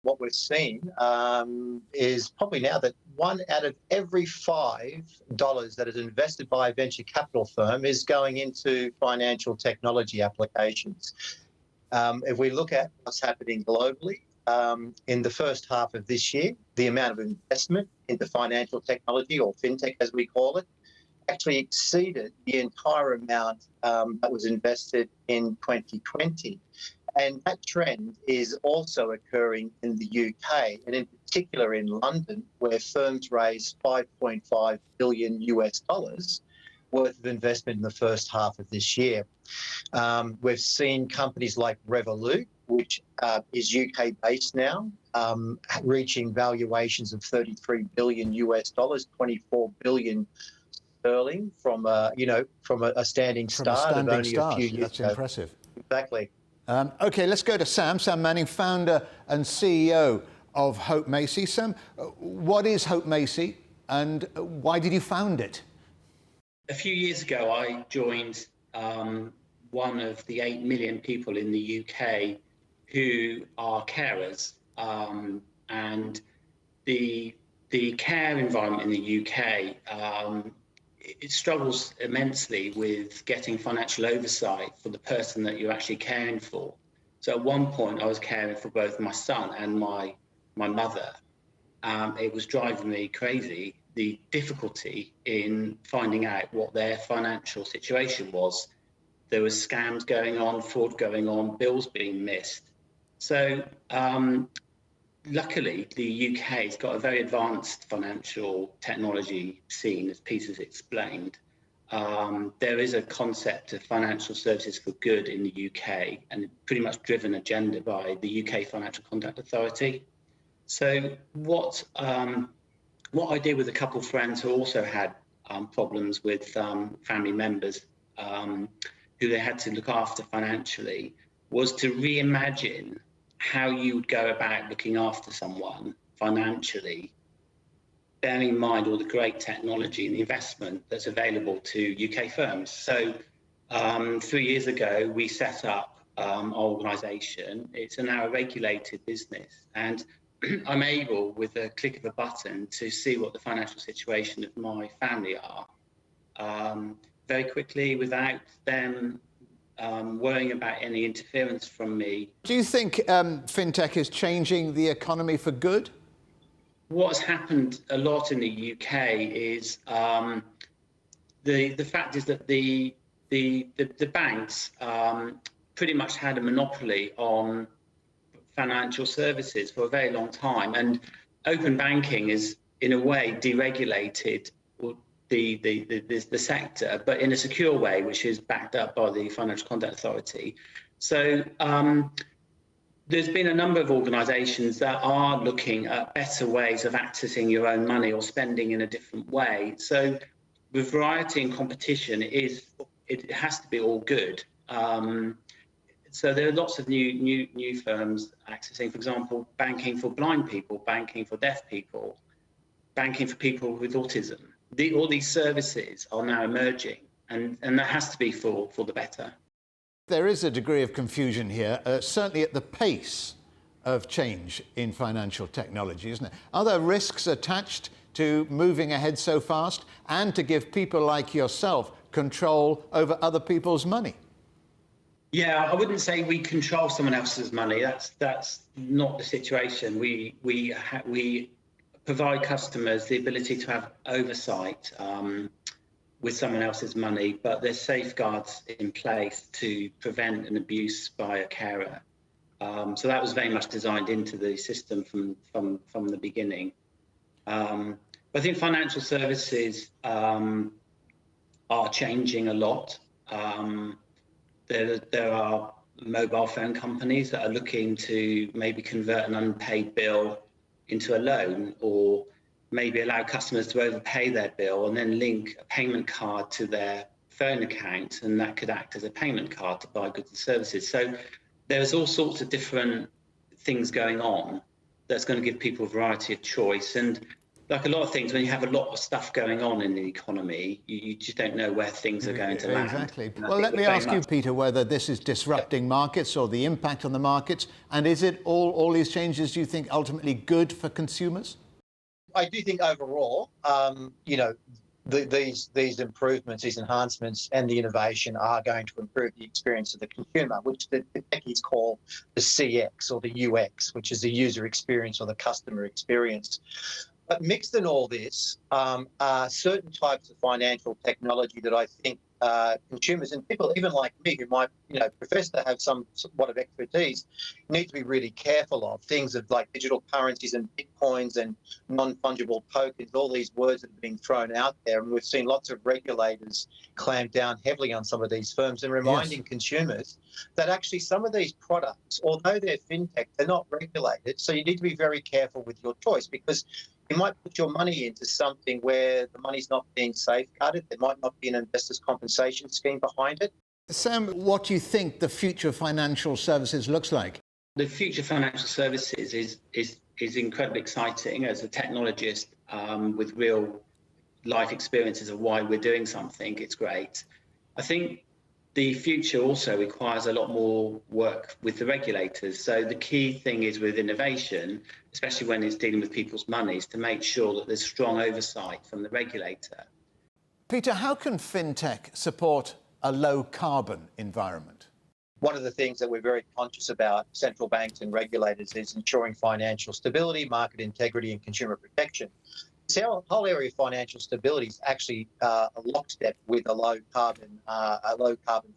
what we've seen is probably now that 1 out of every $5 that is invested by a venture capital firm is going into financial technology applications. If we look at what's happening globally, in the first half of this year, the amount of investment into financial technology, or fintech as we call it, actually exceeded the entire amount that was invested in 2020. And that trend is also occurring in the UK, and in particular in London, where firms raised $5.5 billion worth of investment in the first half of this year. We've seen companies like Revolut, which is UK based now, reaching valuations of $33 billion, 24 billion sterling from a standing start of only a few years That's ago. impressive. Exactly. Okay, let's go to Sam Manning, founder and CEO of Hope Macy. Sam, what is Hope Macy and why did you found it? A few years ago, I joined one of the 8 million people in the UK who are carers, and the care environment in the UK, it struggles immensely with getting financial oversight for the person that you're actually caring for. So at one point, I was caring for both my son and my mother. It was driving me crazy, the difficulty in finding out what their financial situation was. There was scams going on, fraud going on, bills being missed. So luckily, the UK has got a very advanced financial technology scene, as Peter's explained. There is a concept of financial services for good in the UK, and pretty much driven agenda by the UK Financial Conduct Authority. So what I did with a couple of friends who also had problems with family members who they had to look after financially was to reimagine how you would go about looking after someone financially, bearing in mind all the great technology and the investment that's available to UK firms. So 3 years ago, we set up our organisation. It's now a regulated business, and I'm able, with a click of a button, to see what the financial situation of my family are very quickly without them worrying about any interference from me. Do you think fintech is changing the economy for good? What's happened a lot in the UK is the fact is that the banks pretty much had a monopoly on financial services for a very long time, and open banking is in a way deregulated the sector, but in a secure way, which is backed up by the Financial Conduct Authority. So there's been a number of organisations that are looking at better ways of accessing your own money or spending in a different way. So with variety and competition, it has to be all good. So there are lots of new firms accessing, for example, banking for blind people, banking for deaf people, banking for people with autism. All these services are now emerging, and that has to be for the better. There is a degree of confusion here, certainly at the pace of change in financial technology, isn't it? Are there risks attached to moving ahead so fast and to give people like yourself control over other people's money? Yeah, I wouldn't say we control someone else's money. That's not the situation. We provide customers the ability to have oversight with someone else's money, but there's safeguards in place to prevent an abuse by a carer. So that was very much designed into the system from the beginning. But I think financial services are changing a lot. There are mobile phone companies that are looking to maybe convert an unpaid bill into a loan, or maybe allow customers to overpay their bill and then link a payment card to their phone account, and that could act as a payment card to buy goods and services. So there's all sorts of different things going on that's going to give people a variety of choice. And like a lot of things, when you have a lot of stuff going on in the economy, you just don't know where things are going to land. Exactly. Well, let me ask you, Peter, whether this is disrupting markets or the impact on the markets, and is it all these changes, do you think, ultimately good for consumers? I do think overall, these improvements, these enhancements and the innovation are going to improve the experience of the consumer, which the techies call the CX or the UX, which is the user experience or the customer experience. But mixed in all this are certain types of financial technology that I think consumers and people even like me who might profess to have somewhat of expertise need to be really careful of. Things of like digital currencies and bitcoins and non-fungible tokens, all these words that are being thrown out there, and we've seen lots of regulators clamp down heavily on some of these firms and reminding consumers that actually some of these products, although they're fintech, they're not regulated, so you need to be very careful with your choice, because you might put your money into something where the money's not being safeguarded. There might not be an investors' compensation scheme behind it. Sam, what do you think the future of financial services looks like? The future of financial services is incredibly exciting. As a technologist with real life experiences of why we're doing something, it's great. I think the future also requires a lot more work with the regulators. So the key thing is with innovation, especially when it's dealing with people's monies, to make sure that there's strong oversight from the regulator. Peter, how can fintech support a low carbon environment? One of the things that we're very conscious about, central banks and regulators, is ensuring financial stability, market integrity and consumer protection. The whole area of financial stability is actually a lockstep with a low carbon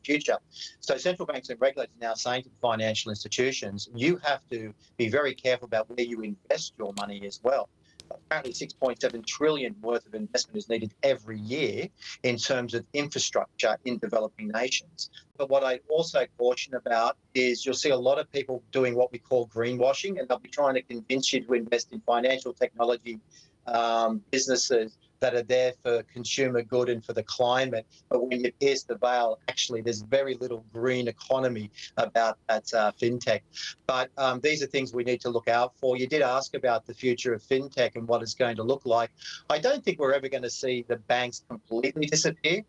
future. So central banks and regulators are now saying to the financial institutions, you have to be very careful about where you invest your money as well. Apparently 6.7 trillion worth of investment is needed every year in terms of infrastructure in developing nations. But what I also caution about is you'll see a lot of people doing what we call greenwashing, and they'll be trying to convince you to invest in financial technology businesses that are there for consumer good and for the climate. But when you pierce the veil, actually, there's very little green economy about that fintech. But these are things we need to look out for. You did ask about the future of fintech and what it's going to look like. I don't think we're ever going to see the banks completely disappear.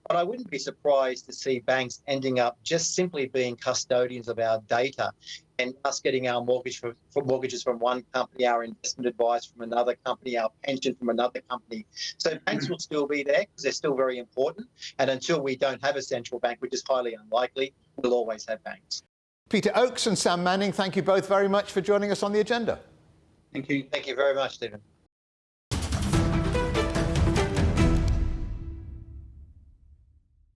But I wouldn't be surprised to see banks ending up just simply being custodians of our data and us getting our mortgages from one company, our investment advice from another company, our pension from another company. So banks will still be there because they're still very important. And until we don't have a central bank, which is highly unlikely, we'll always have banks. Peter Oakes and Sam Manning, thank you both very much for joining us on The Agenda. Thank you. Thank you very much, Stephen.